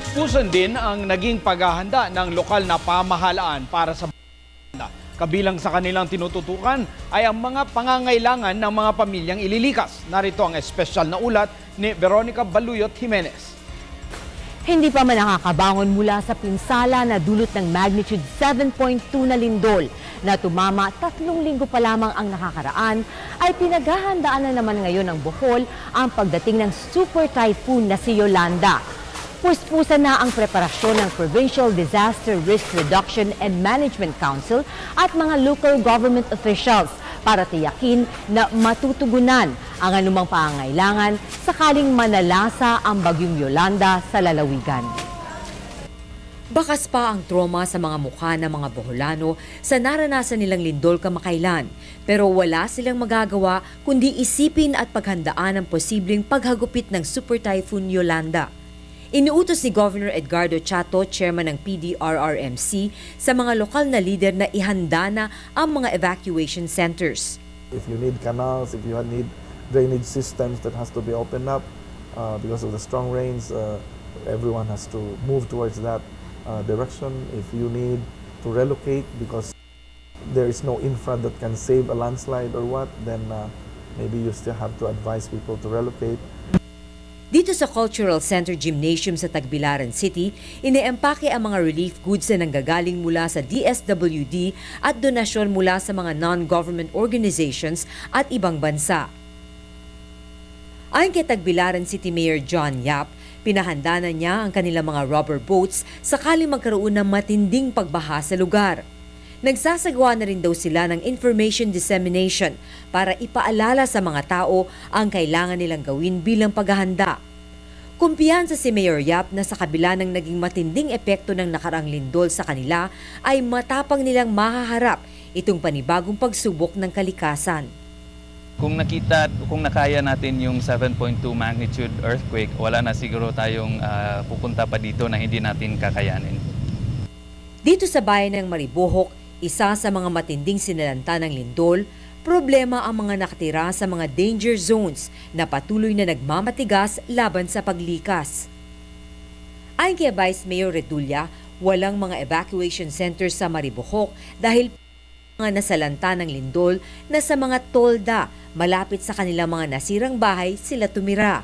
Puspusan din ang naging paghahanda ng lokal na pamahalaan para sa banda. Kabilang sa kanilang tinututukan ay ang mga pangangailangan ng mga pamilyang ililikas. Narito ang espesyal na ulat ni Veronica Baluyot Jimenez. Hindi pa man nakakabangon mula sa pinsala na dulot ng magnitude 7.2 na lindol na tumama 3 linggo pa lamang ang nakakaraan, ay pinaghahandaan na naman ngayon ng Bohol ang pagdating ng super typhoon na si Yolanda. Puspusan na ang preparasyon ng Provincial Disaster Risk Reduction and Management Council at mga local government officials para tiyakin na matutugunan ang anumang pangangailangan sakaling manalasa ang bagyong Yolanda sa lalawigan. Bakas pa ang trauma sa mga mukha ng mga Boholano sa naranasan nilang lindol kamakailan, pero wala silang magagawa kundi isipin at paghandaan ang posibleng paghagupit ng Super Typhoon Yolanda. Inuutos ni Governor Edgardo Chato, chairman ng PDRRMC, sa mga lokal na lider na ihanda na ang mga evacuation centers. If you need canals, if you need drainage systems that has to be opened up because of the strong rains, everyone has to move towards that direction. If you need to relocate because there is no infra that can save a landslide or what, then maybe you still have to advise people to relocate. Dito sa Cultural Center Gymnasium sa Tagbilaran City, iniempake ang mga relief goods na nanggagaling mula sa DSWD at donasyon mula sa mga non-government organizations at ibang bansa. Ayon kay Tagbilaran City Mayor John Yap, pinahanda na niya ang kanilang mga rubber boats sakaling magkaroon ng matinding pagbaha sa lugar. Nagsasagawa na rin daw sila ng information dissemination para ipaalala sa mga tao ang kailangan nilang gawin bilang paghahanda. Kumpiyansa si Mayor Yap na sa kabila ng naging matinding epekto ng nakarang lindol sa kanila ay matapang nilang mahaharap itong panibagong pagsubok ng kalikasan. Kung nakaya natin yung 7.2 magnitude earthquake, wala na siguro tayong pupunta pa dito na hindi natin kakayanin. Dito sa bayan ng Maribohok, isa sa mga matinding sinalanta ng lindol, problema ang mga nakatira sa mga danger zones na patuloy na nagmamatigas laban sa paglikas. Ayon kay Vice Mayor Redulla, walang mga evacuation centers sa Maribohok dahil mga nasalanta ng lindol na sa mga tolda malapit sa kanilang mga nasirang bahay sila tumira.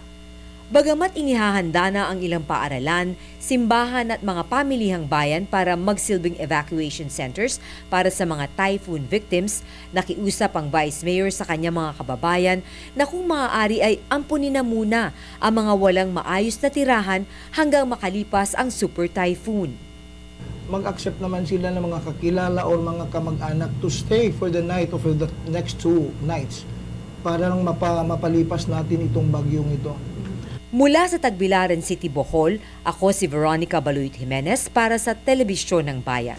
Bagamat inihahanda na ang ilang paaralan, simbahan at mga pamilihang bayan para magsilbing evacuation centers para sa mga typhoon victims, nakiusap ang Vice Mayor sa kanyang mga kababayan na kung maaari ay ampunin na muna ang mga walang maayos na tirahan hanggang makalipas ang super typhoon. Mag-accept naman sila ng mga kakilala o mga kamag-anak to stay for the night or for the next 2 nights para lang mapalipas natin itong bagyong ito. Mula sa Tagbilaran City, Bohol, ako si Veronica Baluyot Jimenez para sa Telebisyon ng Bayan.